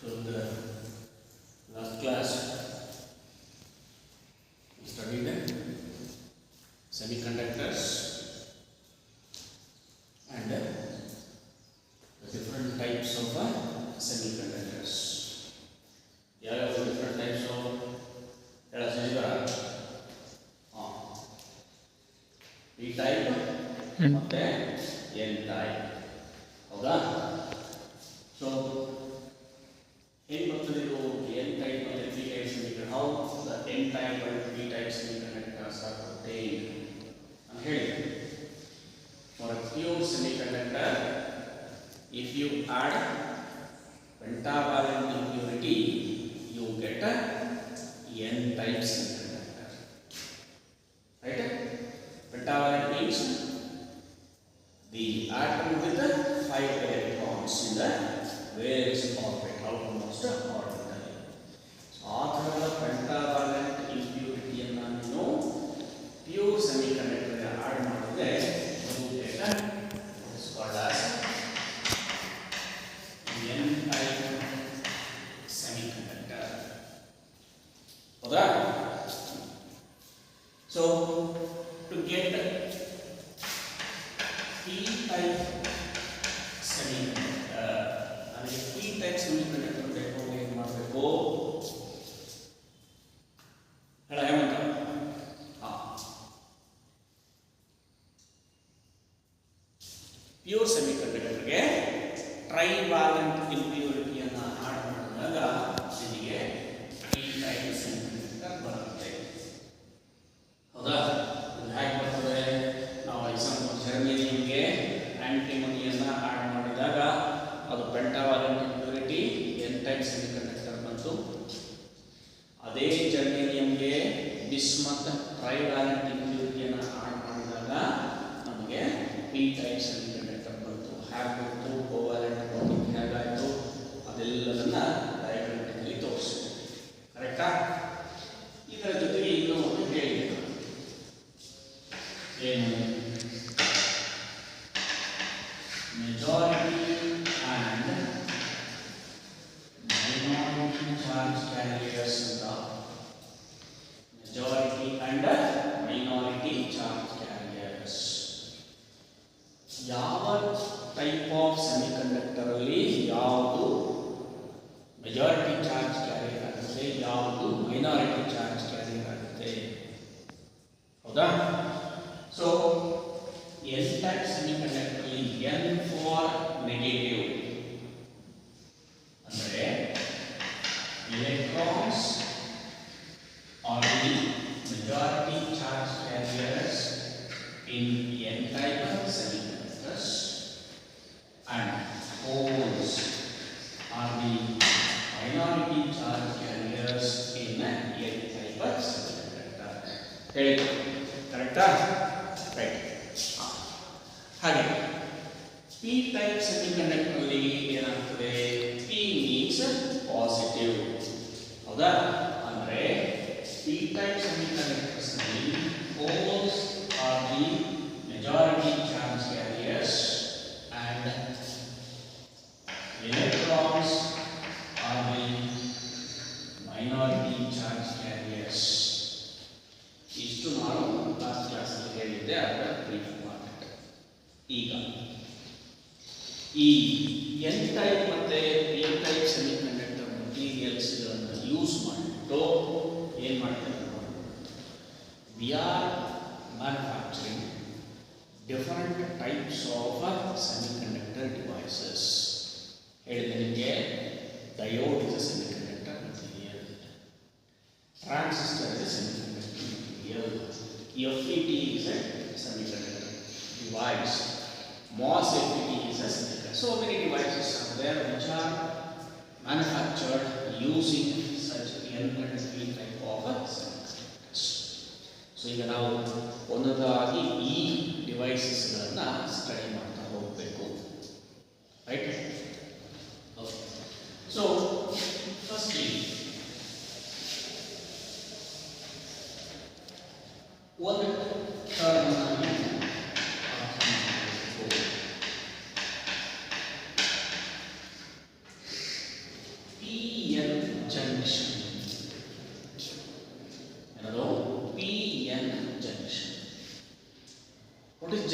So in the last class, we studied semiconductors and the different types of semiconductors. Yeah, different types of P type ಮತ್ತೆ N type. ಹೌದಾ? So ಹೇಗೆ ಬರ್ತದೆ ಇದು N type ಮತ್ತು P type semiconductor? How the N type and P type semiconductors are obtained? ಅಂತ ಹೇಳಿ. For a pure semiconductor, if you add pentavalent impurity, you get a N type semiconductor. Right? Pentavalent means the atom with the 5 electrons in the various orbit, outermost orbital. ಆ ಥರದ ಪೆಂಟಾವಾಲೆಂಟ್ ಇಂಪ್ಯೂರಿಟಿಯನ್ನು ನೀನು pure ಸೆಮಿಕಂಡಕ್ಟರ್ಗೆ add ಮಾಡಿದ್ರೆ N type semiconductor. ಹೌದಾ? So to get P type semiconductor, ಅದಕ್ಕೆ P type semiconductor ಬೇಕು ಅಂದ್ರೆ ಏನು ಮಾಡಬೇಕು? ಹೇಳ ಹೇಮಂತ. ಪ್ಯೂರ್ ಸೆಮಿಕಂಡಕ್ಟರ್ಗೆ ಟ್ರೈವಾಲೆಂಟ್ ಇಂಪ್ಯೂರಿಟಿಯನ್ನು ಆಡ್ ಮಾಡಿದಾಗ ನಿಮಗೆ P type semiconductor ಬರುತ್ತೆ. ಹೌದಾ? ಇದು ಹೇಗೆ ಬರ್ತದೆ? ನಾವು ಎಕ್ಸಾಂಪಲ್ ಜರ್ಮೇನಿಯಂಗೆ ಆಂಟಿಮೋನಿಯನ್ನು ಆಡ್ ಮಾಡಿದಾಗ ಅದು ಪೆಂಟಾವಾಲೆಂಟ್ ಇಂಪ್ಯೂರಿಟಿ N type ಸೆಮಿಕಂಡಕ್ಟರ್ ಬಂತು. ಅದೇ ಜರ್ಮೇನಿಯಂಗೆ ಬಿಸ್ಮತ್ ಟ್ರೈವಾಲೆಂಟ್ ಇಂಪ್ಯೂರಿಟಿಯನ್ನು ಆಡ್ ಮಾಡಿದಾಗ ನಮಗೆ P type ಸೆಮಿಕಂಡಕ್ಟರ್ ಬಂತು. ಹೇಗೆ ಬಂತು? ಕೋವಾಲೆಂಟ್ ಬಾಂಡಿಂಗ್ ಹೇಗಾಯಿತು ಅದೆಲ್ಲದನ್ನ ಡಯಾಗ್ರಾಮ್ನಲ್ಲಿ ತೋರಿಸ್ತೀವಿ. ಕರೆಕ್ಟಾ? ಇದರ ಜೊತೆಗೆ ಇನ್ನೂ ಒಂದು ಹೇಳಿದೆ ಏನು? Majority and minority charge carriers ಅಂತ. Majority and minority charge carriers. ಯಾವ ಟೈಪ್ ಆಫ್ ಸೆಮಿಕಂಡಕ್ಟರ್ ಅಲ್ಲಿ ಯಾವುದು ಮೆಜಾರಿಟಿ ಚಾರ್ಜ್ ಕ್ಯಾರಿಯರ್ ಆಗುತ್ತೆ, ಯಾವುದು ಮೈನಾರಿಟಿ ಚಾರ್ಜ್ ಕ್ಯಾರಿಯರ್ ಆಗುತ್ತೆ? ಹೌದಾ? ಸೊ N type semiconductor ಅಲ್ಲಿ N ಫಾರ್ ನೆಗೆಟಿವ್ ಅಂದರೆ electrons are the majority charge carriers in N type semiconductors and holes are the minority charge carriers in N type semiconductor. ಹೇಳಿ ಕರೆಕ್ಟಾ? Right. ಹಾಗೆ P type semiconductor ಅಲ್ಲಿ ಏನಾಗ್ತದೆ? P means positive. ಹೌದಾ? ಅಂದರೆ P type semiconductors ನಲ್ಲಿ holes are the majority charge carriers and electrons are the minority charge carriers. ಇಷ್ಟು ನಾನು ಲಾಸ್ಟ್ ಕ್ಲಾಸಲ್ಲಿ ಹೇಳಿದ್ದೆ, ಅದರ ಬ್ರೀಫ್ ಮಾರ್ಕೆಟ್. ಈಗ ಈ N ಟೈಪ್ ಮತ್ತು P ಟೈಪ್ ಸೆಮಿಕಂಡಕ್ಟರ್ ಮಟೀರಿಯಲ್ಸ್ಗಳನ್ನು ಯೂಸ್ ಮಾಡಿಬಿಟ್ಟು ಏನು ಮಾಡ್ತಾರೆ? We are manufacturing different types of semiconductor devices. ಹೇಳಿದೆ ನಿಮಗೆ, diode is a semiconductor material, transistor is a semiconductor material, FET is a semiconductor device, MOSFET is a semiconductor. So many devices are there which are manufactured using such N and P type of semiconductors. So ಈಗ ನಾವು ಒಂದೊಂದಾಗಿ ಈ ಡಿವೈಸಸ್ಗಳನ್ನು study ಮಾಡ್ತಾ ಹೋಗಬೇಕು. Right? Okay. So firstly ಒಂದು term P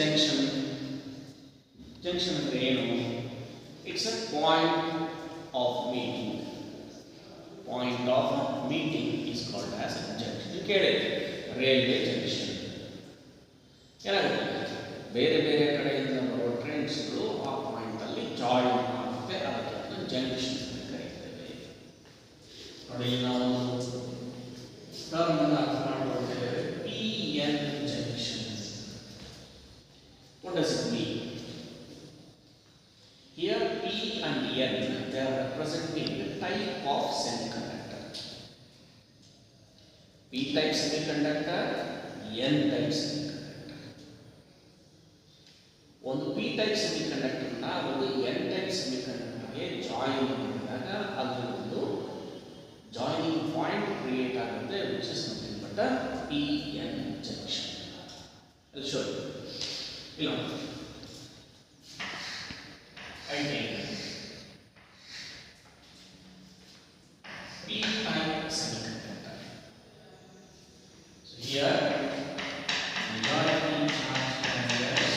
junction? Junction ಅಂದ್ರೆ ಏನು? It's a point of meeting. Point of meeting is called as junction. ಕೇಳಿದೆ ರೈಲ್ವೆ ಜಂಕ್ಷನ್ ಏನಾಗುತ್ತೆ, ಬೇರೆ ಬೇರೆ ಕಡೆಯಿಂದ ಬರುವ ಟ್ರೈನ್ಸ್ಗಳು ಆ ಪಾಯಿಂಟ್ ಅಲ್ಲಿ ಜಾಯಿನ್ ಆಗುತ್ತೆ, ಅದಕ್ಕೆ ಜಂಕ್ಷನ್ ಅಂತ ಕರೀತೇವೆ. ನೋಡಿ ನಾವು ಟರ್ಮ್ ಅನ್ನು ಅರ್ಥ ಮಾಡಿಕೊಳ್ತೇವೆ. P N junction. What does it mean? Here P and N, they are representing the type of semiconductor. P type semiconductor, N type semiconductor. ಒಂದು P type semiconductor ನ ಒಂದು N type semiconductor ಗೆ join ಮಾಡಿದಾಗ ಅದರ ಒಂದು joining point create ಆಗುತ್ತೆ, which is nothing but a PN junction. I'll show you. Below. Again, P-type semiconductor. So here, majority charge carriers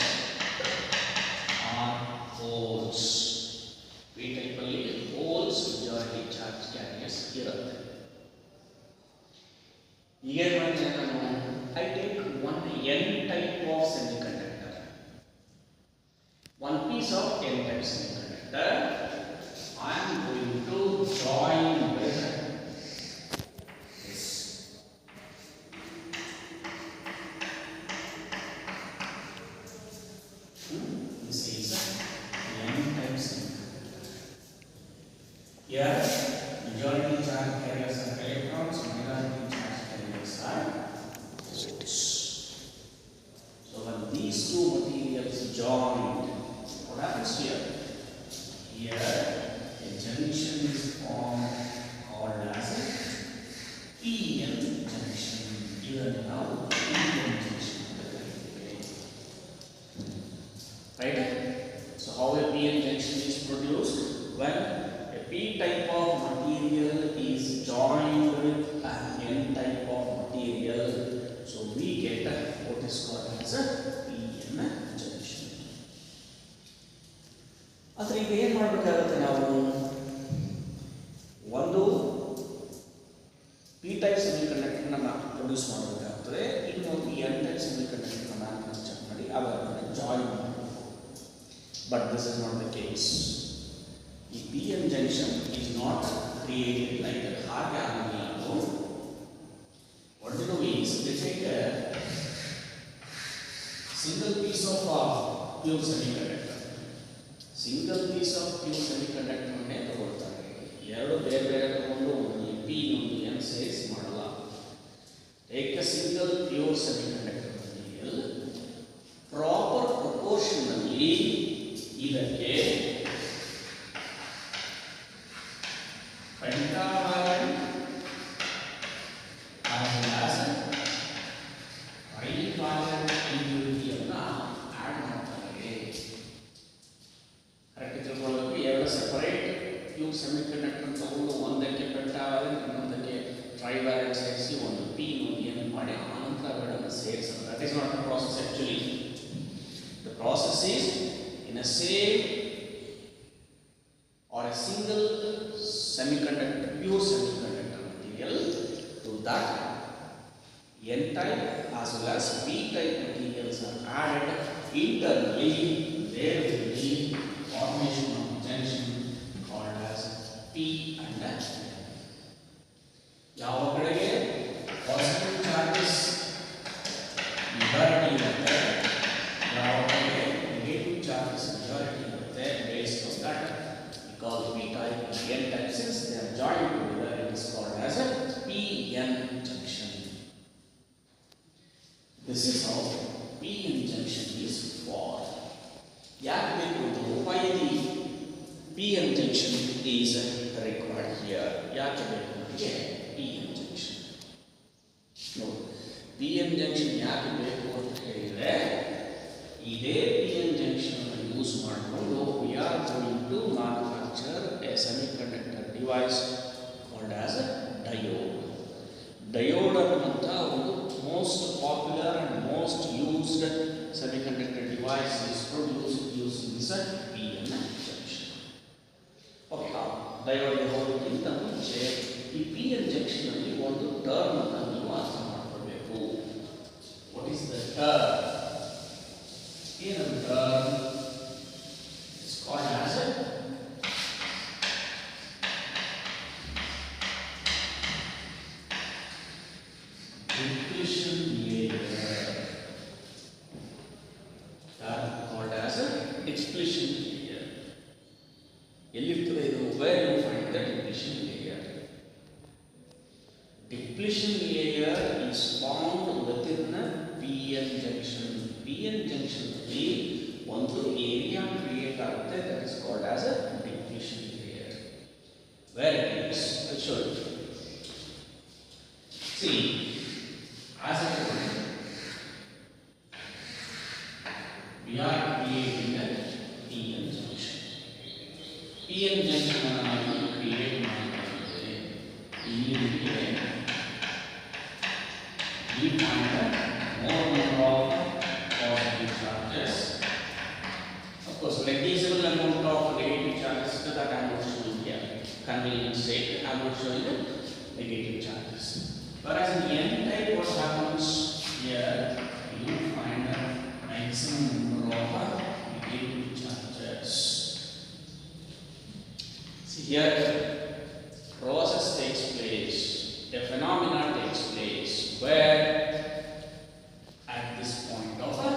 are holes. P-type ಅಲ್ಲಿ holes majority charge carriers ಇರುತ್ತೆ. ಈಗ ಏನು ನಾನು I take one N-type of semiconductor. One piece of N-type semiconductor, I am going to join with this. This is N-type semiconductor. Here, majority charge carriers are electrons, minority charge carriers are positives. So when these two materials join, what happens here? Here, a junction is formed called as a PN junction. Here now, PN junction. Right? So how a PN junction is produced? When a P type of material is joined with an N type of material, so we get what is called as a PN junction. ಆದರೆ ಈಗ ಏನು ಮಾಡಬೇಕಾಗುತ್ತೆ, ನಾವು ಒಂದು P type ಸೆಮಿಕಂಡಕ್ಟರ್ನ produce ಮಾಡಬೇಕಾಗ್ತದೆ, ಇನ್ನೊಂದು N type ಸೆಮಿಕಂಡಕ್ಟರ್ನ ಮ್ಯಾನುಫ್ಯಾಕ್ಚರ್ ಮಾಡಿ ಅವುಗಳನ್ನು ಜಾಯಿನ್ ಮಾಡಬೇಕು. But this is not the case. ಈ P N junction is not created like that. ಹಾಗೆ ಆಗಲಿಲ್ಲ. ಅದು what do is they take a single piece of pure semiconductor. Single piece of pure ಸೆಮಿಕಂಡಕ್ಟರ್ನೇ ತಗೊಳ್ತಾರೆ. ಎರಡು ಬೇರೆ ಬೇರೆ ತಗೊಂಡು ಒಂದು ಪಿ ಇನ್ನೊಂದು ಎನ್ ಸೇರಿಸಿ ಮಾಡಲ್ಲ. Take a single pure semiconductor material, proper ಪ್ರಪೋರ್ಷನ್ನಲ್ಲಿ ಇದಕ್ಕೆ ಪೆಂಟಾವಲೈನ್ ಟ್ರೈವಾಲೈನ್ ಇಂಪ್ಯೂರಿಟಿಯನ್ನು ಆ್ಯಡ್ ಮಾಡ್ತಾರೆ. ಕರೆಕ್ಟ್ ತಿಳ್ಕೊಳ್ಳೋಕೆ ಎರಡು ಸೆಪರೇಟ್ ಪ್ಯೂರ್ ಸೆಮಿಕಂಡಕ್ಟರ್ ತಗೊಂಡು ಒಂದಕ್ಕೆ ಪೆಂಟಾವಲೈನ್ ಇನ್ನೊಂದಕ್ಕೆ ಟ್ರೈವಾಲೈನ್ ಸೇರಿಸಿ ಒಂದು ಪಿ ಇನ್ನೊಂದು ಎನ್ ಮಾಡಿ ಆನಂತರ ಅವೆರಡನ್ನು ಸೇರಿಸೋದು. That is not the process actually. The process is in a same or a single semiconductor, pure semiconductor material, to that N-type as well as P-type materials are added internally. There will be formation of junction called as P and N. ಯಾವ ಕಡೆಗೆ positive charges majority ಇರುತ್ತೆ, ಯಾವ ಕಡೆಗೆ negative charges majority ಇರುತ್ತೆ. Based on that, because P-type and N-type, since they are joined together, it is called as a PN junction. This is how PN junction is formed. Why the PN junction is required here? PN junction. No, PN junction ಯಾಕೆ ಬೇಕು ಅಂತ ಹೇಳಿದ್ರೆ, ಇದೇ PN junction ಅನ್ನು use ಮಾಡಿಕೊಂಡು we are going to manufacture a semiconductor device called as a diode. Diode ಅನ್ನುವಂಥ ಒಂದು most popular and most used semiconductor device ಡಯೋಡ್ಗೆ ಹೋಗೋಕ್ಕಿಂತ ಮುಂಚೆ ಈ ಪಿ ಎನ್ ಜಂಕ್ಷನಲ್ಲಿ ಒಂದು ಟರ್ಮ್ ಅನ್ನು ನೀವು ಅರ್ಥ ಮಾಡ್ಕೊಳ್ಬೇಕು. What is the term? ಏನದು term? It's called as depletion layer. Term called as a depletion layer. ಎಲ್ಲಿರ್ತದೆ ಇದು? Where you find the depletion layer? Depletion layer is found within the PN junction. PN junction ಅಲ್ಲಿ ಒಂದು area create ಆಗುತ್ತೆ, that is called as a depletion layer. Where it is? I'll show you. See, as I told you, we are creating a PN junction. PN junction ಅನ್ನು create ಮಾಡಿದ್ರೆ immediately we find that more number of positive charges. Of course, negligible amount of negative charges that I am not showing here. Convenience sake, I am not showing the negative charges. Whereas in the N type, what happens here? You find a maximum number of negative charges. See here, process takes place, a phenomena takes place where at this point of a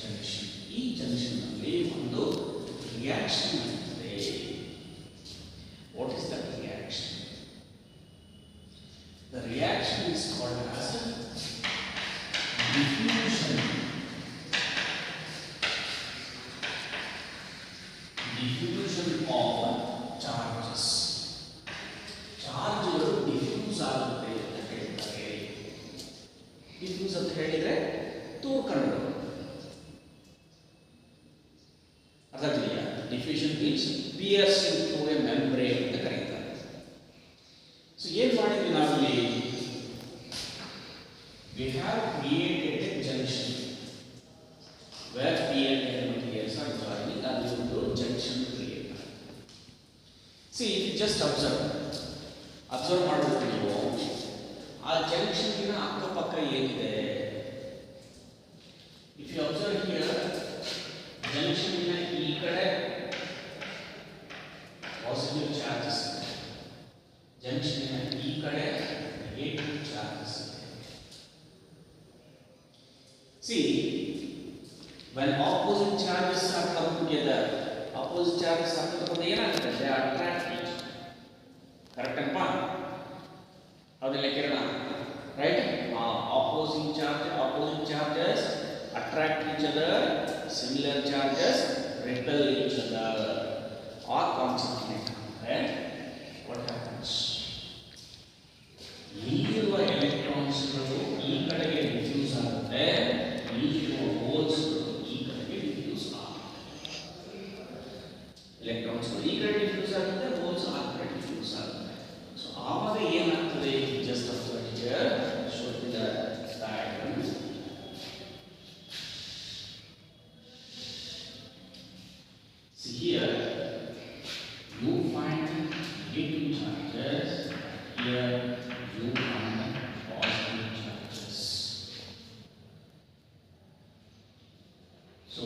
junction, each junction alli ಒಂದು reaction ಇರುತ್ತದೆ. What is that reaction? The reaction is called as a diffusion. Diffusion of charges. ಚಾರ್ಜ್ಗಳು diffuse ಆಗುತ್ತೆ ಅಂತ ಹೇಳ್ತಾರೆ. Diffuse ಅಂತ ಹೇಳಿದ್ರೆ ತೂರ್ಕೊಂಡು. ಅದಾಗಲಿಲ್ಲ. Diffusion means piercing through a membrane ಅಂತ ಕರೀತಾರೆ. ಸೊ ಏನು ಮಾಡಿದ್ವಿ ನಾವಿಲ್ಲಿ? We have created a junction where P and N materials are joining and we will do junction create. See, if you just observe ಮಾಡಬೇಕು ನೀವು, ಆ ಜಂಕ್ಷನ್ಗಿನ ಅಕ್ಕಪಕ್ಕ ಏನಿದೆ. If you observe here, ಜಂಕ್ಷನ್ಗಿನ ಈ ಕಡೆ ಪಾಸಿಟಿವ್ ಚಾರ್ಜಸ್ ಇದೆ, ಜಂಕ್ಷನ್ಗಿನ ಈ ಕಡೆ ನೆಗೆಟಿವ್ ಚಾರ್ಜಸ್ ಇದೆ. See, when opposite charges are come together, opposite charges are together, ಏನಾಗುತ್ತೆ? They attract each other. Correct ಅಪ್ಪ? ಹೌದಿಲ್ಲ ಕಿರಣ? Right? Opposite charges attract each other, similar charges repel each other or concentrate. Right? What happens? ಇಲ್ಲಿರುವ ಎಲೆಕ್ಟ್ರಾನ್ಸ್ಗಳು ಈ ಕಡೆಗೆ diffuse ಆಗುತ್ತೆ, ಇಲ್ಲಿರುವ ಹೋಲ್ಸ್ಗಳು ಈ ಕಡೆಗೆ ಡಿಫ್ಯೂಸ್ ಆಗುತ್ತೆ. ಎಲೆಕ್ಟ್ರಾನ್ಸ್ಗಳು ಈ ಕಡೆ ಡಿಫ್ಯೂಸ್ ಆಗುತ್ತೆ, ಹೋಲ್ಸ್ ಆ ಕಡೆ ಡಿಫ್ಯೂಸ್ ಆಗುತ್ತೆ. ಸೊ ಆವಾಗ ಏನಾಗ್ತದೆ? Just observe here, show the diagram. See here, you find negative charges, here you find positive charges. So,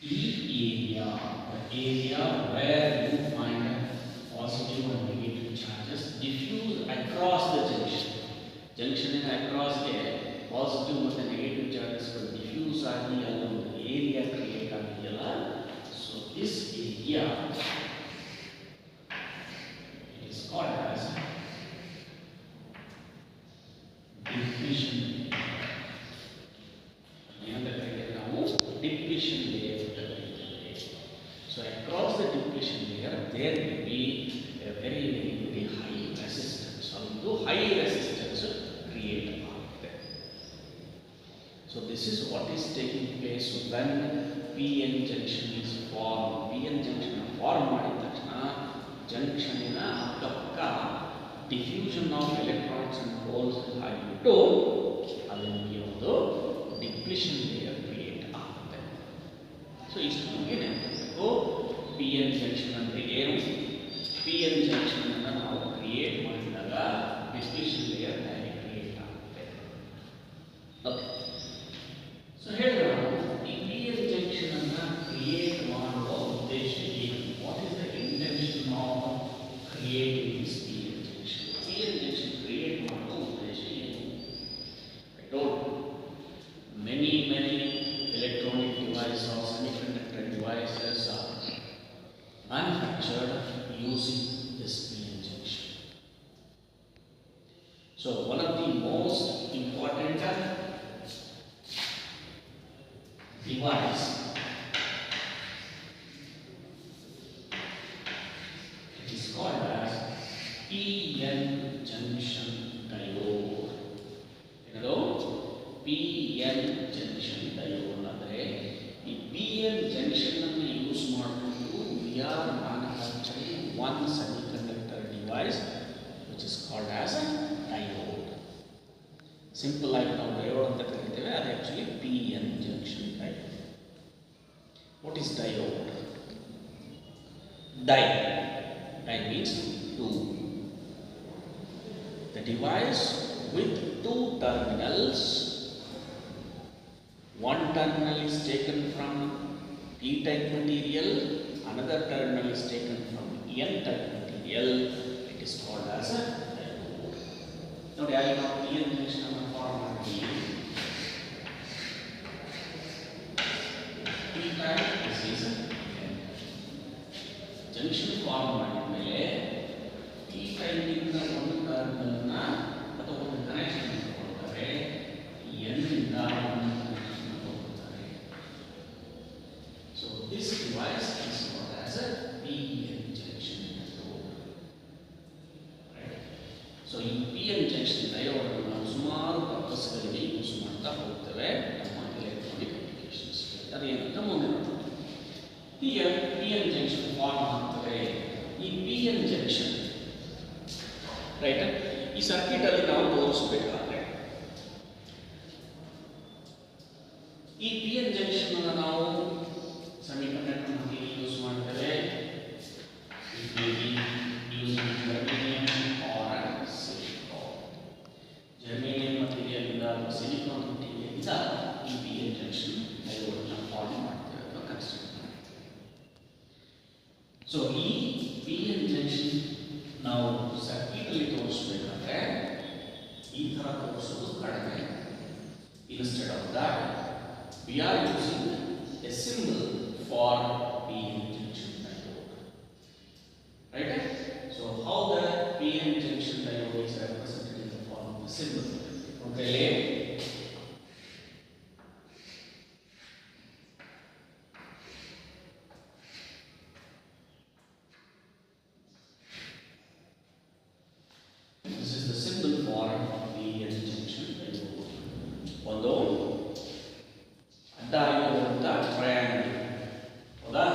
the area where you find positive and negative charges diffuse across the junction. Junction in across the positive and negative charges will diffuse agi along the area create agiyala. So, this area is called as depletion layer. Depletion layer. So across the depletion layer, there will be a very high resistance. So high resistance create ಆಗುತ್ತೆ. So this is what is taking place when PN junction is formed. PN junction form ಮಾಡಿದ ತಕ್ಷಣ ಜಂಕ್ಷನಿನ ಅಕ್ಕಪಕ್ಕ diffusion of electrons and holes ಆಗಿಬಿಟ್ಟು ಅದಕ್ಕೆ ಒಂದು depletion layer create ಆಗುತ್ತೆ. So ಇಷ್ಟು ನಮಗೆ ನೆನಪಿರಬೇಕು. ಪಿ ಎನ್ ಜಂಕ್ಷನ್ ಅಂದರೆ ಏನು? ಪಿ ಎನ್ ಜಂಕ್ಷನ್ ಅನ್ನು ನಾವು ಕ್ರಿಯೇಟ್ ಮಾಡಿದಾಗ ಡಿಪ್ಲೀಷನ್ ಲೇಯರ್ ಕ್ರಿಯೇಟ್ ಆಗುತ್ತೆ. ಓಕೆ, ಸೊ ಹೇಳಿದ್ರೆ ಈ ಪಿ ಎನ್ ಜಂಕ್ಷನ್ ಅನ್ನು ಕ್ರಿಯೇಟ್ ಮಾಡುವ ಉದ್ದೇಶ ಏನು? What is the intention of creating this P N junction? P N junction create ಮಾಡುವ ಉದ್ದೇಶ ಏನು? I told many electronic devices or semiconductor devices are manufactured using this PN junction. So one of the most important device it is called as PN junction diode. You know, PN junction diode ಅಂದರೆ ಈ PN junction ಅನ್ನು use ಮಾಡಿಕೊಂಡು we are manufacturing one semiconductor device which is called as a diode. Simple ಆಗಿ ನಾವು diode ಅಂತ ಕರೀತೇವೆ, ಅದು actually PN junction diode. What is diode? Di means two. The device with two terminals. One terminal is taken from P-type material, another terminal is taken from N-type material. It is called as a diode. Now, I have PN junction on the format P-type, this is a junction format. P-type is the one terminal ಅಥವಾ ಒಂದು connection ಕೊಡ್ತಾರೆ, N-ಇಂದ this device is called as a PN junction diode. Right? So in PN junction diode ನಾವು ಸುಮಾರು ಪರ್ಪಸ್ಗಳಿಗೆ use ಮಾಡ್ತಾ ಹೋಗ್ತೇವೆ ನಮ್ಮ electronic applications. ಅದೇನಂತ ಮುಂದೆ ನೋಡೋಣ. ಈಗ PN junction ಫಾರ್ಮ್ ಆಗ್ತದೆ. ಈ PN junction ರೈಟ್, ಈ ಸರ್ಕ್ಯೂಟ್ ಅಲ್ಲಿ ನಾವು ತೋರಿಸಬೇಕಾದ್ರೆ ಈ PN junction ಅನ್ನು ನಾವು semiconductor material use ಮಾಡ್ತೇವೆ. It may be using germanium or silicon. Germanium material ಇಂದ silicon material ಇಂದ ಈ PN junction diode ಅನ್ನು ಫಾರ್ಮ್ ಮಾಡ್ತೇವೆ ಅಥವಾ ಕನ್ಸ್ಟ್ರಕ್ಟ್ ಮಾಡ್ತೇವೆ. ಸೊ ಈ PN junction ನಾವು ಸರ್ಕ್ಯೂಟ್ ಅಲ್ಲಿ ತೋರಿಸಬೇಕಾದ್ರೆ ಈ ತರ ತೋರಿಸೋದು ಕಡಿಮೆ. Instead of that, we are using a symbol for PN junction diode. Right? So how the PN junction diode is represented in the form of the symbol? Okay. This is the symbol for PN junction diode. ಒಂದು ಅಡ್ಡ ಆಗಿರುವಂಥ triangle. ಹೌದಾ?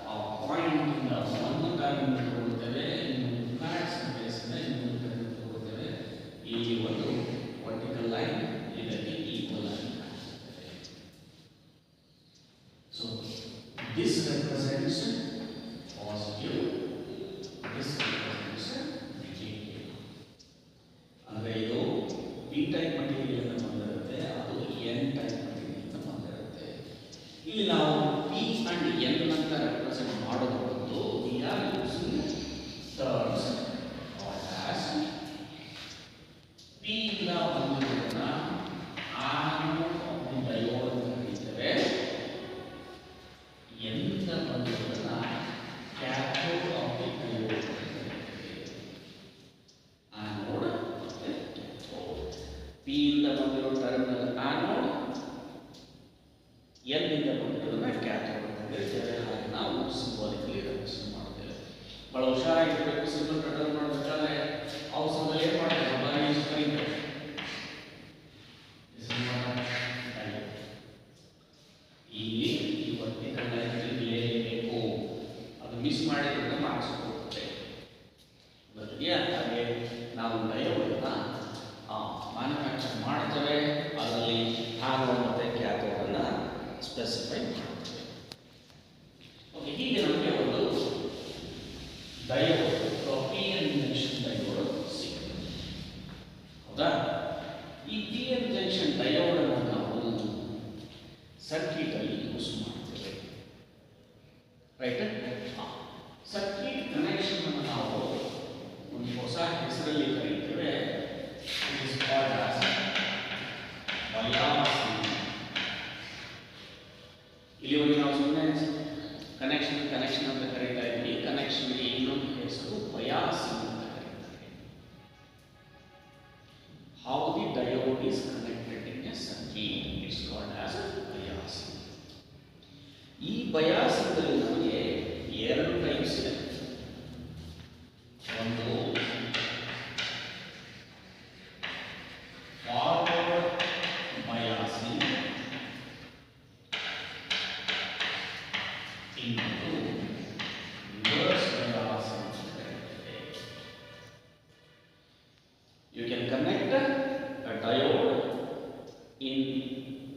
ಆ point ಇಂದ ಒಂದು terminal ತಗೊಳ್ತೇವೆ, ಇನ್ನೊಂದು flats ಬೇಸಿಂದ ಇನ್ನೊಂದು terminal ತಗೊಳ್ತೇವೆ. ಇಲ್ಲಿ ಒಂದು ವರ್ಟಿಕಲ್ ಲೈನ್, ಇದಕ್ಕೆ ಈಕ್ವಲ್ ಆಗಿ ಕಾಣಿಸುತ್ತದೆ. So this represents positive, this represents negative. ಅಂದರೆ ಇದು ಪಿ ಟೈಪ್ ಮಟೀರಿಯಲ್ ಅನ್ನು ಹೊಂದಿರುತ್ತೆ, ಅದು ಎನ್ ಟೈಪ್ ಮಟೀರಿಯಲ್ ಅನ್ನು ಹೊಂದಿರುತ್ತೆ. ಇಲ್ಲಿ ನಾವು ಪಿ ಅಂಡ್ ಎನ್ ಅಂತ ರೆಪ್ರೆಸೆಂಟ್ ಮಾಡೋದು ಹೊರತು V are using terms called as P ಇಂದ ಬಂದಿರೋದನ್ನ ಆನೋಡ್ ಆಫ್ ದಿ ಡಯೋಡ್ ಅಂತ ಕರೀತೇವೆ, ಎನ್ ಇಂದ ಬಂದಿರೋದನ್ನ ಕ್ಯಾಥೋಡ್ ಆಫ್ ದಿ ಡಯೋಡ್ ಅಂತ ಕರೀತೇವೆ. ಆನೋಡ್ ಮತ್ತೆ ಕ್ಯಾಥೋಡ್. ಪಿ ಇಂದ ಬಂದಿರೋ ಟರ್ಮಿನಲ್ ಆನೋಡ್, ಎನ್ ಇಂದ ಬಂದಿರೋದನ್ನ ಕ್ಯಾಥೋಡ್ ಅಂತ ಕರೀತೇವೆ. ಹಾಗೆ ನಾವು ಸಿಂಬಾಲಿಕಲಿ ರೆಪ್ರೆಸೆಂಟ್ ಮಾಡ್ತೇವೆ. ಬಹಳ ಹುಷಾರಾಗಿರ್ಬೇಕು. ಸಿಂಬಲ್ ರೆಪ್ರೆಸೆಂಟ್ ಮಾಡಬೇಕಾದ್ರೆ ಅವು ಸಿಂಬಲ್ ಏನು ಮಾಡ್ತೇವೆ, ಬಾಯಿ ಕರೀತೇವೆ. ಇಲ್ಲಿ ಈ ವರ್ಟಿಕಲ್ ಲೈನ್ ಇರಲೇಬೇಕು, ಅದು ಮಿಸ್ ಮಾಡಿದ್ರೆ ಮಾರ್ಕ್ಸ್ ಹೋಗುತ್ತೆ. ಗೊತ್ತಿದೆಯಾ? ಹಾಗೆ ನಾವು ಡಯೋಡನ್ನ ಮ್ಯಾನುಫ್ಯಾಕ್ಚರ್ ಮಾಡ್ತೇವೆ, ಅದರಲ್ಲಿ ಆನೋಡ್ ಮತ್ತು ಕ್ಯಾಥೋಡನ್ನು ಸ್ಪೆಸಿಫೈ ಮಾಡ್ತೇವೆ. ಓಕೆ, ಹೀಗೆ ನಮಗೆ ಒಂದು diode P N junction diode ಸಿಗುತ್ತೆ. ಹೌದಾ? ಈ ಪಿ ಎನ್ ಜಂಕ್ಷನ್ ಡಯೋಡ್ ಅನ್ನು ನಾವು ಸರ್ಕ್ಯೂಟ್ ಅಲ್ಲಿ ಯೂಸ್ ಮಾಡ್ತೇವೆ. ರೈಟ್? ಸರ್ಕ್ಯೂಟ್ ಕನೆಕ್ಷನ್ ಅನ್ನು ನಾವು ಒಂದು ಹೊಸ ಹೆಸರಲ್ಲಿ ಕರೀತೇವೆ. It is called as biasing. ಇಲ್ಲಿವರೆಗೆ ನಾವು ಸುಮ್ಮನೆ ಕನೆಕ್ಷನ್ ಅಂತ ಕರೀತಾ ಇದ್ವಿ. ಕನೆಕ್ಷನ್ಗೆ ಇನ್ನೊಂದು ಹೆಸರು ಬಯಾಸಿಂಗ್ ಅಂತ ಕರೀತಾರೆ. How the diode is connected in a circuit, it's called as biasing. ಈ biasing ಅಲ್ಲಿ ನಮಗೆ ಎರಡು ಟೈಪ್ಸ್ ಇದೆ. ಒಂದು ಫಾರ್ವರ್ಡ್ biasing, ಇನ್ನೊಂದು reverse biasing ಅಂತ ಕರೀತೇವೆ. You can connect a diode in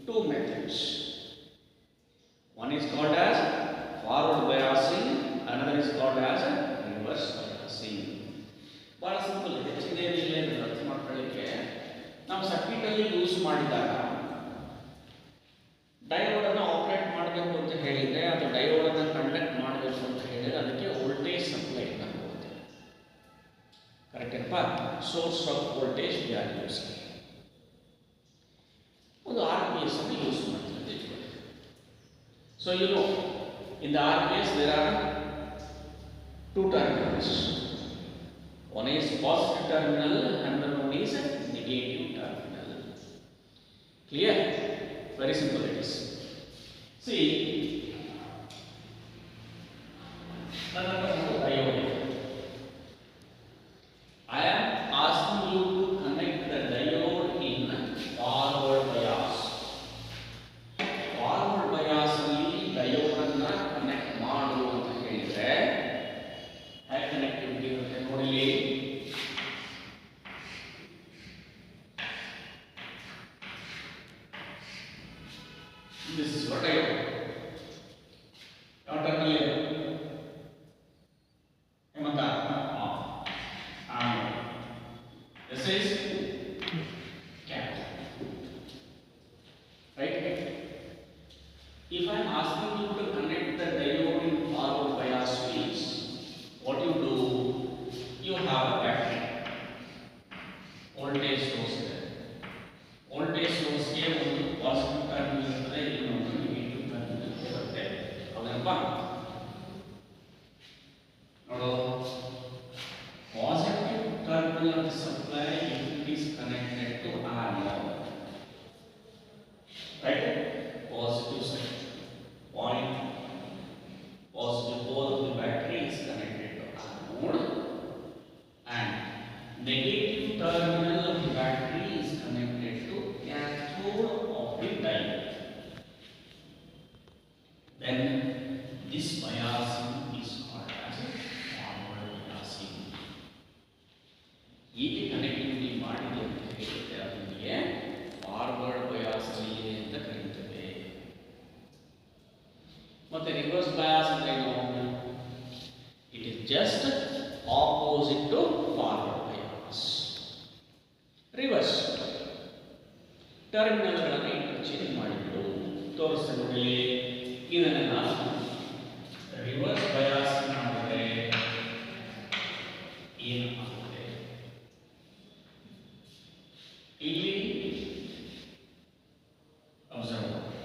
two methods. One is called as forward biasing, another is called as reverse biasing. ಬಹಳ simple ಇದೆ, ಹೆಚ್ಚಿನ ಅರ್ಥ ಮಾಡ್ಕೊಳ್ಳಿಕ್ಕೆ. ನಾವು ಸರ್ಕ್ಯೂಟ್ ಅಲ್ಲಿ ಯೂಸ್ ಮಾಡಿದಾಗ ಡಯೋಡ್ ಅನ್ನು ಆಪರೇಟ್ ಮಾಡಬೇಕು ಅಂತ ಹೇಳಿದ್ರೆ, ಅದು ಡಯೋಡ್ ಅನ್ನು ಕಂಡಕ್ಟ್ ಮಾಡಬೇಕು ಅಂತ ಹೇಳಿದ್ರೆ ಅದಕ್ಕೆ ವೋಲ್ಟೇಜ್ ಸಪ್ಲೈ ಬರುತ್ತೆ. ಕರೆಕ್ಟ್ ಅಲ್ವಾ? Source of voltage we are using. ಒಂದು RPS ಅನ್ನು ಯೂಸ್ ಮಾಡ್ತೀವಿ. So you know, in the RPS there are two terminals. One is positive terminal, another one is negative terminal. Clear? Very simple it is. See, diode. I am asking you to connect the diode in forward bias. Forward bias ಅಲ್ಲಿ diode ಅನ್ನ connect ಮಾಡು ಅಂತ ಹೇಳಿದ್ರೆ ಹೇಗೆ connectivity ಇರುತ್ತೆ ನೋಡಿ. This is what I want. Your terminal is this is cathode. Right? If I am asking you to connect the diode in forward bias means, what you do? You have a battery. Voltage source there. Voltage source ಗೆ ಒಂದು positive terminal ಇರ್ತದೆ, ಇನ್ನೊಂದು negative terminal ಇರುತ್ತೆ. ಹೌದಲ್ವಾ? ನೋಡು, positive terminal supply it is connected to anode. Right? Positive side point, positive pole of the battery is connected to anode, and negative terminal of the battery is connected to cathode of the diode. Then this biasing is called as forward biasing. ಹೀಗೆ connectivity ಮಾಡಿದೆ ಅಂತ ಹೇಳಿದ್ರೆ ಅದಕ್ಕೆ forward biasing ಇದೆ ಅಂತ ಕರೀತೇವೆ. ಮತ್ತೆ reverse bias ಅಂದ್ರೆ ಏನು? It is just opposite to forward bias. Reverse ಟರ್ಮಿನಲ್ಗಳನ್ನು ಇಂಟರ್ಚೇಂಜ್ ಮಾಡಿಬಿಡು. ತೋರಿಸ್ತೇನೆ ನೋಡಿ. ಇದನ್ನು ನಾನು ರಿವರ್ಸ್ ಬಯಾಸ್ ಮಾಡಿದ್ರೆ ಏನಾಗುತ್ತೆ? ಇಲ್ಲಿ ಅಬ್ಸರ್ವ್ ಮಾಡಿ.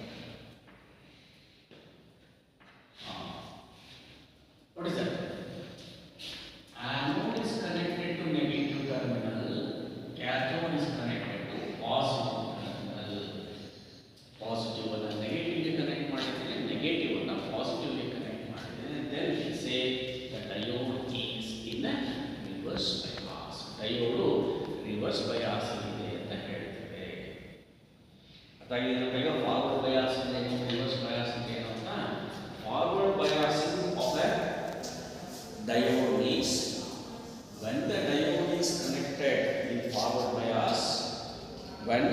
What is that? Anode is connected to negative terminal, cathode is connected to positive terminal. Positive ಅನ್ನು negative ಗೆ ಕನೆಕ್ಟ್ ಮಾಡಿದ್ರೆ, negative ಅನ್ನು positive ಗೆ ಕನೆಕ್ಟ್ ಮಾಡಿದ್ರೆ, then we say the diode is in a reverse bias. Diode reverse bias ಇದೆ ಅಂತ ಹೇಳ್ತೇವೆ. ಅದಾಗಿ ಇದಕ್ಕೆ ಫಾರ್ವರ್ಡ್ ಬಯಾಸ್ ಅಂದ್ರೆ ಏನು, ರಿವರ್ಸ್ ಬಯಾಸ್ ಅಂದ್ರೆ ಏನು ಅಂತ. Forward biasing of a diode is when the diode is connected in forward bias, when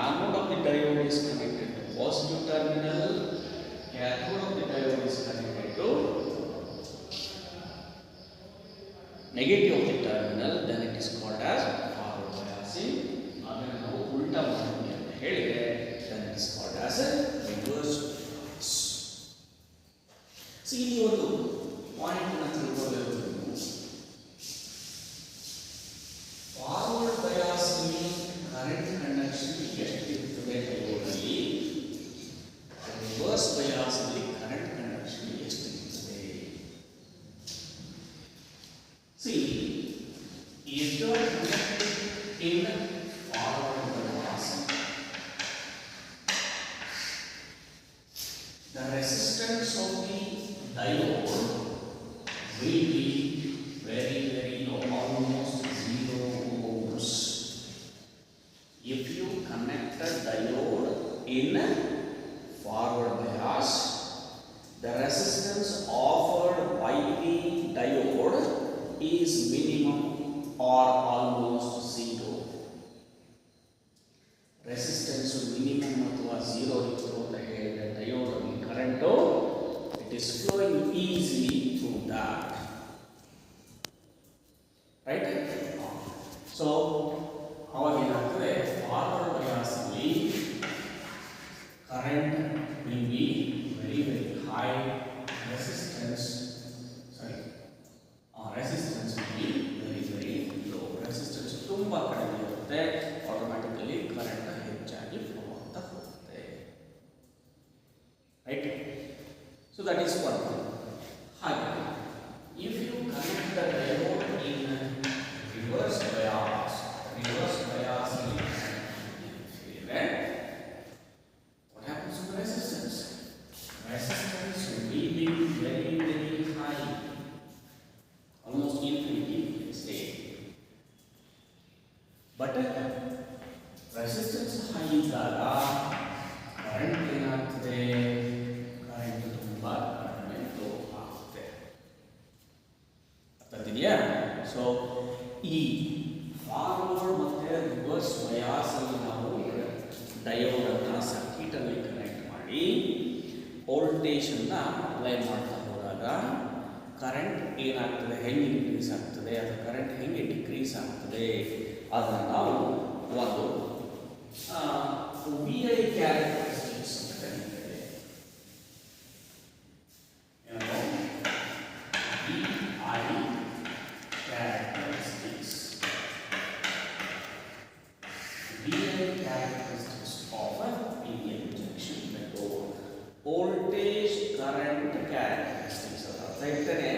anode of the diode is connected to positive terminal, cathode of the diode is connected to negative of the terminal, then it is called as forward biasing. ಅದನ್ನು ನಾವು ಉಲ್ಟಾ ಮಾಡ್ತೀವಿ ಅಂತ ಹೇಳಿದರೆ then it is called as a reverse bias. ಇಲ್ಲಿ ಒಂದು point ಅನ್ನು ತಿಳ್ಕೊಳ್ಳಬೇಕು. ಫಾರ್ವರ್ಡ್ ಬಯಾಸ್ ಕರೆಂಟ್ ಕಂಡಕ್ಷನ್ ಎಷ್ಟಿರ್ತದೆ ಡಯೋಡಲ್ಲಿ, ರಿವರ್ಸ್ ಬಯಾಸ್ ಅಲ್ಲಿ ಕರೆಂಟ್ ಕಂಡಕ್ಷನ್ ಎಷ್ಟಿರ್ತದೆ. if you are connected in forward bias, the resistance of the diode will be very low, almost 0 ohms. If you connect a diode in forward bias, the resistance offered by the diode is minimum or almost 0. Resistance minimum ಅಥವಾ 0 ಇತ್ತು ಅಂತ ಹೇಳಿದ್ರೆ diode ಅಲ್ಲಿ current it is flowing easily through that, right? So ಅವಾಗ ಏನಾಗ್ತದೆ, forward bias ಅಲ್ಲಿ current will be very high, resistance will be very low. Resistance ತುಂಬಾ ಕಡಿಮೆ ಇರುತ್ತೆ, ಆಟೋಮ್ಯಾಟಿಕಲಿ ಕರೆಂಟ್ ಹೆಚ್ಚಾಗಿ ಫ್ಲೋ ಆಗ್ತಾ ಹೋಗುತ್ತೆ, right? So that is one thing. ಹಾಗೆ if you connect the diode in reverse bias what happens to the resistance? Resistance will be very high, almost infinity state. But resistance high ಇದ್ದಾಗ current ಏನಾಗ್ತದೆ, current ತುಂಬಾ ಕಡಿಮೆ flow ಆಗುತ್ತೆ. ಅರ್ಥಾಗ್ತಿದೆಯಾ? So ಈ forward ಮತ್ತೆ reverse bias ಅಲ್ಲಿ ನಾವು diode ಅನ್ನ ಸರ್ಕ್ಯೂಟ್ ಅಲ್ಲಿ ಕನೆಕ್ಟ್ ಮಾಡಿ ವೋಲ್ಟೇಜ್ ಅನ್ನ ಅಪ್ಲೈ ಮಾಡ್ತಾ ಹೋದಾಗ ಕರೆಂಟ್ ಏನಾಗ್ತದೆ, ಹೆಂಗೆ ಇನ್ಕ್ರೀಸ್ ಆಗ್ತದೆ, ಅದು ಕರೆಂಟ್ ಹೆಂಗೆ ಡಿಕ್ರೀಸ್ ಆಗ್ತದೆ, ಅದನ್ನು ನಾವು ಒಂದು ವಿ ಐ ಕ್ಯಾರೆಕ್ಟರಿಸ್ಟಿಕ್ಸ್ ಅಂತ ಕರೀತೇವೆ. V I characteristics, V I characteristics of P N junction method, voltage current characteristics. ಅರ್ಥ ಇರ್ತೇನೆ,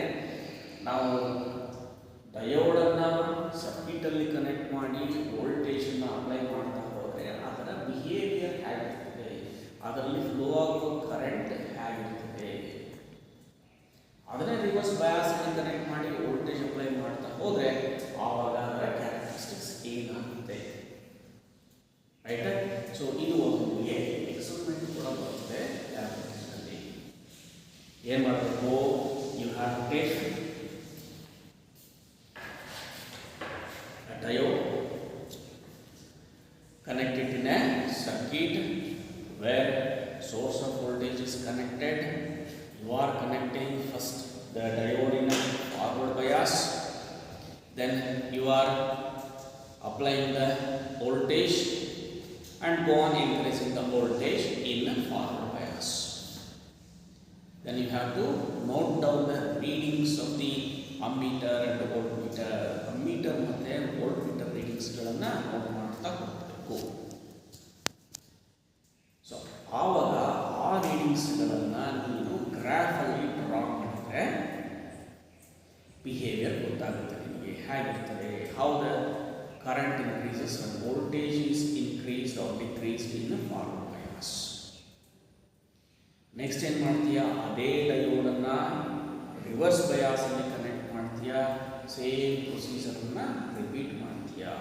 ನಾವು ಡಯೋಡನ್ನು ಸರ್ಕ್ಯೂಟಲ್ಲಿ ಕನೆಕ್ಟ್ ಮಾಡಿ ವೋಲ್ಟೇಜನ್ನು ಅಪ್ಲೈ ಮಾಡ್ತಾ ಹೋದರೆ ಅದರ ಬಿಹೇವಿಯರ್ ಹೇಗಿರ್ತದೆ, ಅದರಲ್ಲಿ ಫ್ಲೋ ಆಗುವ ಕರೆಂಟ್ ಹೇಗಿರ್ತದೆ, ಅದನ್ನೇ ರಿವರ್ಸ್ ಬಯಾಸಲ್ಲಿ ಕನೆಕ್ಟ್ ಮಾಡಿ ವೋಲ್ಟೇಜ್ ಅಪ್ಲೈ ಮಾಡ್ತಾ ಹೋದರೆ ಆವಾಗ ಅದರ ಕ್ಯಾರೆಕ್ಟರಿಸ್ಟಿಕ್ಸ್ ಏನಾಗುತ್ತೆ, ರೈಟ್? ಸೊ ಇದು ಒಂದು ಎಕ್ಸ್ಪೆರಿಮೆಂಟ್ ಕೂಡ ಬರ್ತದೆ ಲ್ಯಾಬ್ನಲ್ಲಿ. ಏನು ಮಾಡಬೇಕು, you have to take diode, connect it in a circuit where source of voltage is connected. You are connecting first the diode in a forward bias, then you are applying the voltage and go on increasing the voltage in the forward bias. Then you have to note down the readings of the ammeter and voltmeter. Ammeter ಮತ್ತು voltmeter ರೀಡಿಂಗ್ಸ್ಗಳನ್ನು note ಮಾಡ್ತಾ ಹೋಗಬೇಕು. So ಆವಾಗ ಆ ರೀಡಿಂಗ್ಸ್ಗಳನ್ನು ನೀನು ಗ್ರಾಫಲ್ಲಿ draw ಮಾಡಿದರೆ behaviour ಗೊತ್ತಾಗುತ್ತೆ ನಿಮಗೆ, ಹೇಗಿರ್ತದೆ, how the current increases and voltage is increased or decreased in forward bias. Next ಏನು ಮಾಡ್ತೀಯಾ, ಅದೇ ಡಯೋಡನ್ನು ರಿವರ್ಸ್ ಬಯಾಸಲ್ಲಿ ಕನೆಕ್ಟ್ ಮಾಡ್ತೀಯಾ, ಸೇಮ್ ಪ್ರೊಸೀಜರನ್ನು ರಿಪೀಟ್ ಮಾಡ್ತೀಯಾ.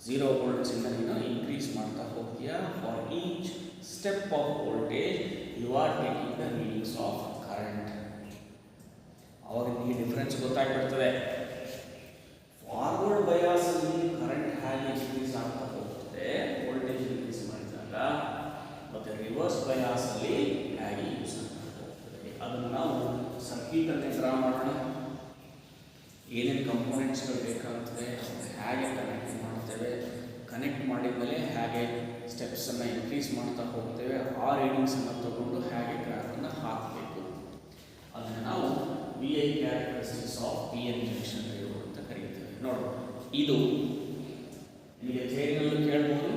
0 ವೋಲ್ಟ್ಸಿಂದ ನೀನು ಇನ್ಕ್ರೀಸ್ ಮಾಡ್ತಾ ಹೋಗ್ತೀಯಾ. For each step of voltage you are taking the readings of current. ಅವಾಗ ನಿಮಗೆ ಡಿಫ್ರೆನ್ಸ್ ಗೊತ್ತಾಗ್ಬಿಡ್ತದೆ. ಫಾರ್ವರ್ಡ್ ಬಯಾಸಲ್ಲಿ ಕರೆಂಟ್ ಹೇಗೆ ಇನ್ಕ್ರೀಸ್ ಆಗ್ತಾ ಹೋಗ್ತದೆ ವೋಲ್ಟೇಜ್ ಇನ್ಕ್ರೀಸ್ ಮಾಡಿದಾಗ, ಮತ್ತು ರಿವರ್ಸ್ ಬಯಾಸಲ್ಲಿ ಹೇಗೆ ಯೂಸ್ ಆಗ್ತಾ ಹೋಗ್ತದೆ, ಅದನ್ನು ನಾವು ಸರ್ಕ್ಯೂಟಲ್ಲಿ ಡ್ರಾ ಮಾಡೋಣ. ಏನೇನು ಕಂಪೋನೆಂಟ್ಸ್ಗಳು ಬೇಕಾಗ್ತದೆ ಅದನ್ನು ಹೇಗೆ ಕನೆಕ್ಟ್ ಮಾಡ್ತೇವೆ, ಕನೆಕ್ಟ್ ಮಾಡಿದ್ಮೇಲೆ ಹೇಗೆ ಸ್ಟೆಪ್ಸನ್ನು ಇನ್ಕ್ರೀಸ್ ಮಾಡ್ತಾ ಹೋಗ್ತೇವೆ, ಆ ರೀಡಿಂಗ್ಸನ್ನು ತಗೊಂಡು ಹೇಗೆ ಗ್ರಾಫನ್ನು ಹಾಕಬೇಕು, ಅದನ್ನು ನಾವು V I characteristics of P N junction diode ಅಂತ ಕರೀತೇವೆ. ನೋಡಿ, ಇದು ನಿಮಗೆ ಥಿಯರಿನಲ್ಲೂ ಕೇಳ್ಬೋದು.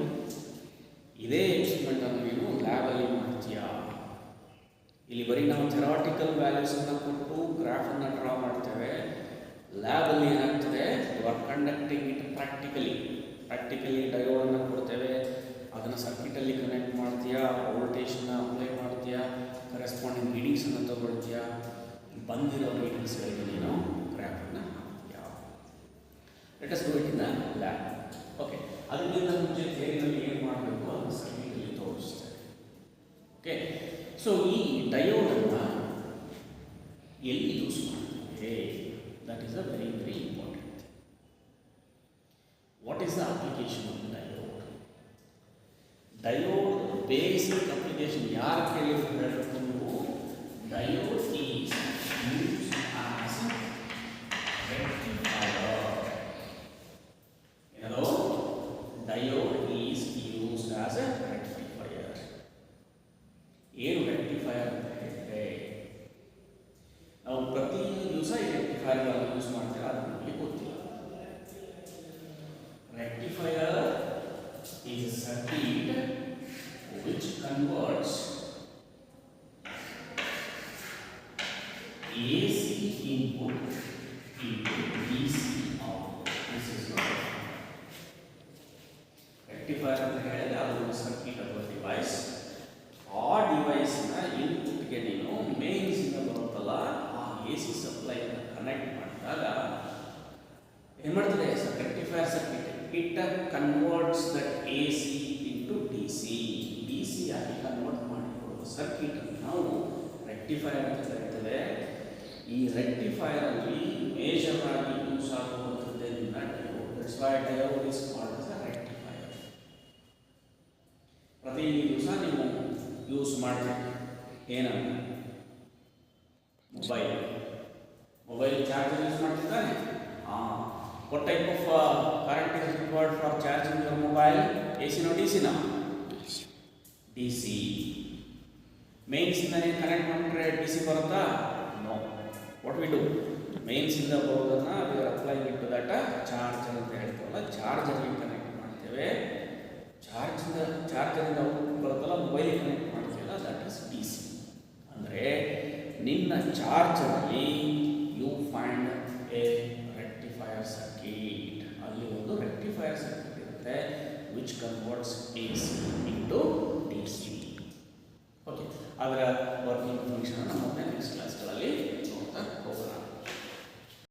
ಇದೇ ಎಕ್ಸ್ಪೆರಿಮೆಂಟನ್ನು ನೀನು ಲ್ಯಾಬಲ್ಲಿ ಮಾಡ್ತೀಯಾ? ಇಲ್ಲಿ ಬರೀ ನಾವು ಥೆರಾಟಿಕಲ್ ವ್ಯಾಲ್ಯೂಸನ್ನು ಕೊಟ್ಟು ಗ್ರಾಫನ್ನು ಡ್ರಾ ಮಾಡ್ತೇವೆ. ಲ್ಯಾಬಲ್ಲಿ ಏನಾಗ್ತದೆ, you are conducting it practically ಡಯೋಡನ್ನು ಕೊಡ್ತೇವೆ, ಅದನ್ನು ಸರ್ಕ್ಯೂಟಲ್ಲಿ ಕನೆಕ್ಟ್ ಮಾಡ್ತೀಯಾ, ವೋಲ್ಟೇಜನ್ನು ಅಪ್ಲೈ ಮಾಡ್ತೀಯಾ, ಕರೆಸ್ಪಾಂಡಿಂಗ್ ರೀಡಿಂಗ್ಸನ್ನು ತಗೊಳ್ತೀಯಾ, ಬಂದಿರೋ ರೀಡಿಂಗ್ಸ್ಗಳಿಗೆ ನೀನು ಗ್ರಾಫನ್ನು ಹಾಕ್ತೀಯಾ. Let us do it in the lab. Okay, ಅದಕ್ಕಿಂತ ಮುಂಚೆ ಥಿಯರಿನಲ್ಲಿ ಏನು ಮಾಡಬೇಕು ಅದನ್ನು ಸರ್ಕ್ಯೂಟಲ್ಲಿ ತೋರಿಸ್ತೇವೆ. ಓಕೆ, ಸೊ ಈ ಡಯೋಡನ್ನು ಎಲ್ಲಿ ಯೂಸ್ ಮಾಡ್ತೇವೆ? That is a very very important. What is the application of diode? Diode basic application ಯಾರು ಕೇಳಿದ್ರು ಹೇಳಬೇಕು ನೀವು? Diode is use as rectifier. ಏನೋ diode is use as a rectifier. ಏನು ರೆಕ್ಟಿಫೈಯರ್ ಅಂತ ಹೇಳಿದ್ರೆ, ನಾವು ಪ್ರತಿ ದಿವಸ ಈ ರೆಕ್ಟಿಫೈಯರ್ಗಳನ್ನು ಯೂಸ್ ಮಾಡ್ತೀರಾ, ಅದು ನಮಗೆ ಗೊತ್ತಿಲ್ಲ. Rectifier is a circuit which converts AC input into DC output. This is not rectifier ಅಂತ ಹೇಳಿದ್ರೆ ಅದು ಒಂದು ಸರ್ಕ್ಯೂಟ್ ಅಥವಾ ಡಿವೈಸ್. ಆ ಡಿವೈಸ್ನ ಇನ್ಪುಟ್ಗೆ ನೀನು ಮೇನ್ಸಿಂದ ಬರುತ್ತಲ್ಲ ಆ ಎ ಸಿ ಸಪ್ಲೈನ ಕನೆಕ್ಟ್ ಮಾಡಿದಾಗ ಏನು ಮಾಡ್ತದೆ? Rectifier circuit it converts that A C into D C ಆಗಿ ಕನ್ವರ್ಟ್ ಮಾಡಿಕೊಡುವ ಸರ್ಕ್ಯೂಟನ್ನು ನಾವು ರೆಕ್ಟಿಫೈಯರ್ ಅಂತ ಕರೀತೇವೆ. ಈ ರೆಕ್ಟಿಫೈಯರಲ್ಲಿ ಮೇಜರ್ ಆಗಿ ಯೂಸ್ ಆಗುವಂಥದ್ದೇ ನಿನ್ನ diode. That's why diode is called as a rectifier. ಪ್ರತಿ ದಿವಸ ನೀವು ಯೂಸ್ ಮಾಡಬೇಕು. ಏನಂತ? ಮೊಬೈಲ್ ಚಾರ್ಜರ್ ಯೂಸ್ ಮಾಡ್ತಿದ್ದಾನೆ. What type of current is required for charging your mobile? AC no DC na? DC. Mains indane connect ಮಾಡಿದ್ರೆ DC ಬರುತ್ತಾ? No. What we do? Mains ಇಂದ ಬರೋದನ್ನ we are applying it to that charger ಅಂತ ಹೇಳ್ತೀವಲ್ಲ, charger ಗೆ connect ಮಾಡ್ತೇವೆ. Charger ಇಂದ output ಬರುತ್ತಲ್ಲ, mobile connect ಮಾಡ್ತೀವಲ್ಲ, ದಟ್ ಇಸ್ DC. ಅಂದರೆ ನಿನ್ನ ಚಾರ್ಜರಲ್ಲಿ you find a rectifier circuit. ಅಲ್ಲಿ ಒಂದು ರೆಕ್ಟಿಫೈಯರ್ ಸರ್ಕ್ಯೂಟ್ ಇರುತ್ತೆ which converts AC into DC. Okay, ಅದರ